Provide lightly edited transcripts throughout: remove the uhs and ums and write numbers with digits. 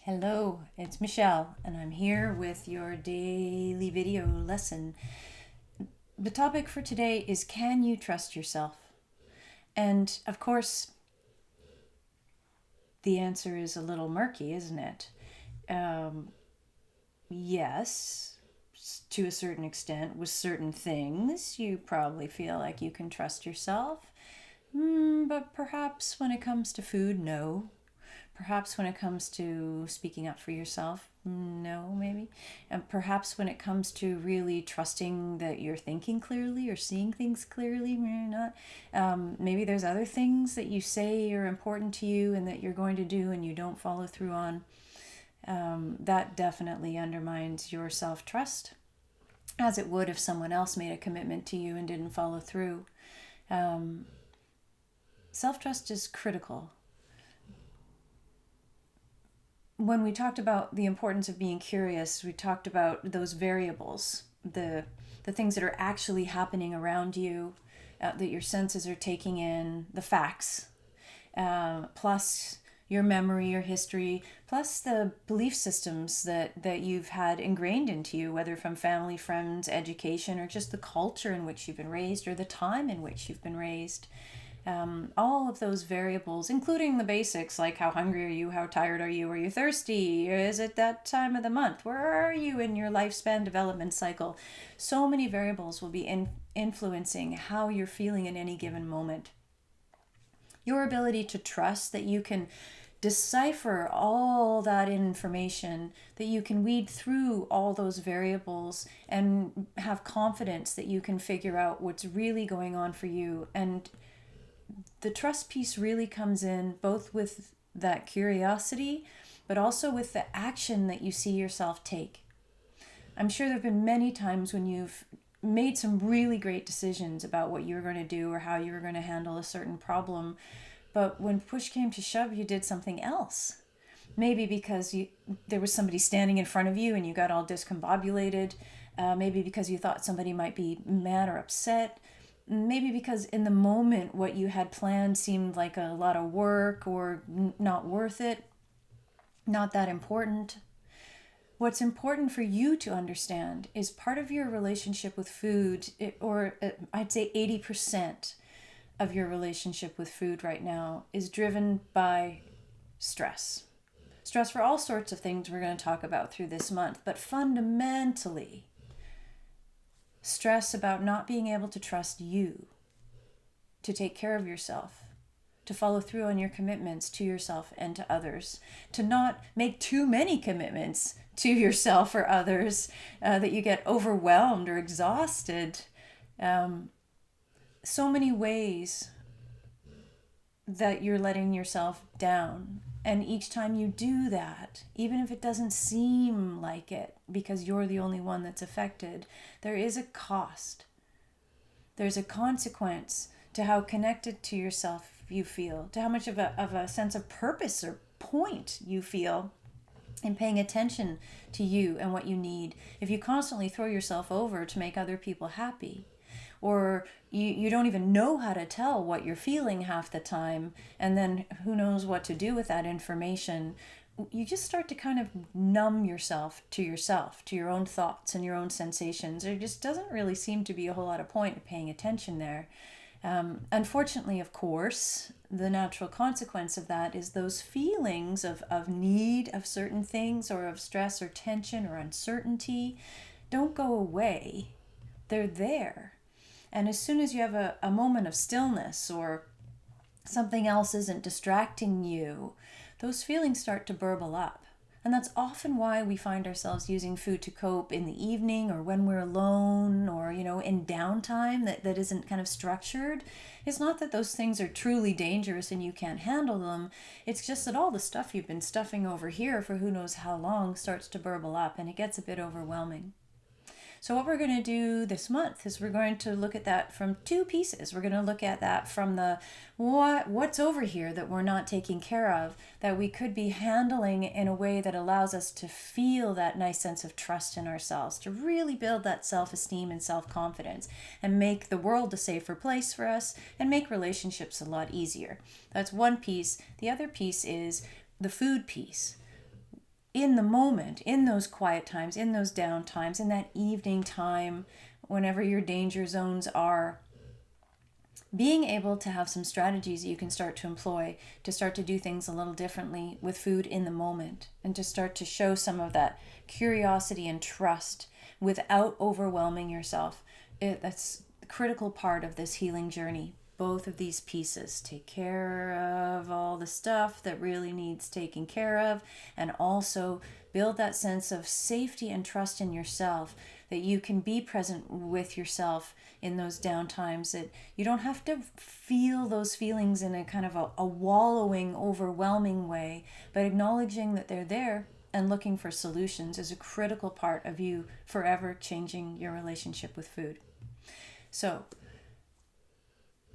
Hello, it's Michelle, and I'm here with your daily video lesson. The topic for today is, can you trust yourself? And of course, the answer is a little murky, isn't it? Um, yes, to a certain extent, with certain things, you probably feel like you can trust yourself. But perhaps when it comes to food, no. Perhaps when it comes to speaking up for yourself, no, maybe. And perhaps when it comes to really trusting that you're thinking clearly or seeing things clearly, maybe not. Maybe there's other things that you say are important to you and that you're going to do and you don't follow through on. That definitely undermines your self trust, as it would if someone else made a commitment to you and didn't follow through. Um, Self trust is critical. When we talked about the importance of being curious, we talked about those variables, the things that are actually happening around you, that your senses are taking in, the facts, plus your memory, your history, plus the belief systems that you've had ingrained into you, whether from family, friends, education, or just the culture in which you've been raised or the time in which you've been raised. All of those variables, including the basics like how hungry are you, how tired are you thirsty, is it that time of the month, where are you in your lifespan development cycle? So many variables will be influencing how you're feeling in any given moment. Your ability to trust that you can decipher all that information, that you can weed through all those variables and have confidence that you can figure out what's really going on for you. And the trust piece really comes in both with that curiosity, but also with the action that you see yourself take. I'm sure there have been many times when you've made some really great decisions about what you were going to do or how you were going to handle a certain problem, but when push came to shove, you did something else. Maybe because there was somebody standing in front of you and you got all discombobulated. Maybe because you thought somebody might be mad or upset. Maybe because in the moment what you had planned seemed like a lot of work or not worth it, not that important. What's important for you to understand is part of your relationship with food, I'd say 80% of your relationship with food right now is driven by stress. Stress for all sorts of things we're going to talk about through this month, but fundamentally, stress about not being able to trust you, to take care of yourself, to follow through on your commitments to yourself and to others, to not make too many commitments to yourself or others, that you get overwhelmed or exhausted. So many ways that you're letting yourself down. And each time you do that, even if it doesn't seem like it because you're the only one that's affected, there is a cost. There's a consequence to how connected to yourself you feel, to how much of a sense of purpose or point you feel in paying attention to you and what you need. If you constantly throw yourself over to make other people happy, or you don't even know how to tell what you're feeling half the time, and then who knows what to do with that information, you just start to kind of numb yourself, to your own thoughts and your own sensations. There just doesn't really seem to be a whole lot of point in paying attention there. Unfortunately, of course, the natural consequence of that is those feelings of need of certain things, or of stress or tension or uncertainty, don't go away. They're there. And as soon as you have a moment of stillness, or something else isn't distracting you, those feelings start to burble up. And that's often why we find ourselves using food to cope in the evening, or when we're alone, or, in downtime that isn't kind of structured. It's not that those things are truly dangerous and you can't handle them. It's just that all the stuff you've been stuffing over here for who knows how long starts to burble up, and it gets a bit overwhelming. So what we're going to do this month is we're going to look at that from two pieces. We're going to look at that from the what's over here that we're not taking care of, that we could be handling in a way that allows us to feel that nice sense of trust in ourselves, to really build that self-esteem and self-confidence, and make the world a safer place for us, and make relationships a lot easier. That's one piece. The other piece is the food piece. in the moment, in those quiet times, in those down times, in that evening time, whenever your danger zones are, being able to have some strategies you can start to employ to start to do things a little differently with food in the moment, and to start to show some of that curiosity and trust without overwhelming yourself. That's a critical part of this healing journey. Both of these pieces, take care of all the stuff that really needs taking care of, and also build that sense of safety and trust in yourself, that you can be present with yourself in those down times, that you don't have to feel those feelings in a kind of a wallowing, overwhelming way, but acknowledging that they're there and looking for solutions is a critical part of you forever changing your relationship with food. So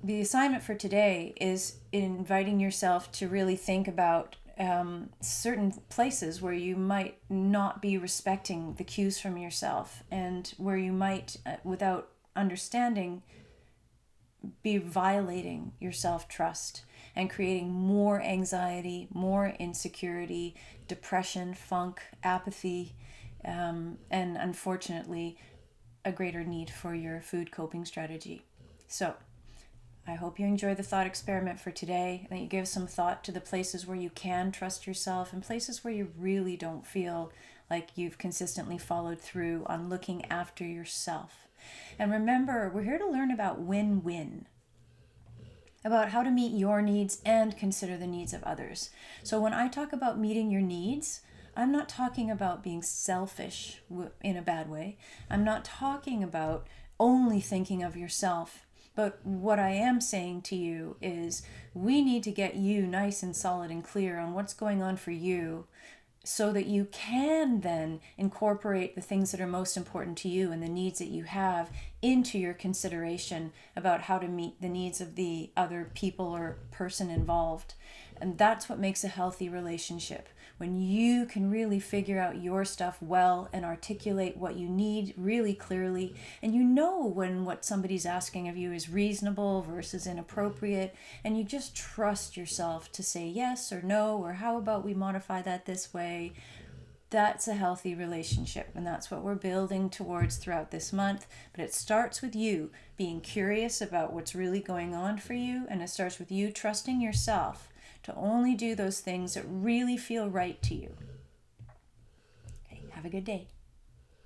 the assignment for today is inviting yourself to really think about certain places where you might not be respecting the cues from yourself, and where you might, without understanding, be violating your self-trust and creating more anxiety, more insecurity, depression, funk, apathy, and unfortunately, a greater need for your food coping strategy. So I hope you enjoy the thought experiment for today, and that you give some thought to the places where you can trust yourself and places where you really don't feel like you've consistently followed through on looking after yourself. And remember, we're here to learn about win-win, about how to meet your needs and consider the needs of others. So when I talk about meeting your needs, I'm not talking about being selfish in a bad way. I'm not talking about only thinking of yourself. But what I am saying to you is we need to get you nice and solid and clear on what's going on for you, so that you can then incorporate the things that are most important to you and the needs that you have into your consideration about how to meet the needs of the other people or person involved. And that's what makes a healthy relationship. When you can really figure out your stuff well and articulate what you need really clearly, and you know when what somebody's asking of you is reasonable versus inappropriate, and you just trust yourself to say yes or no, or how about we modify that this way, that's a healthy relationship. And that's what we're building towards throughout this month. But it starts with you being curious about what's really going on for you, and it starts with you trusting yourself to only do those things that really feel right to you. Okay, have a good day.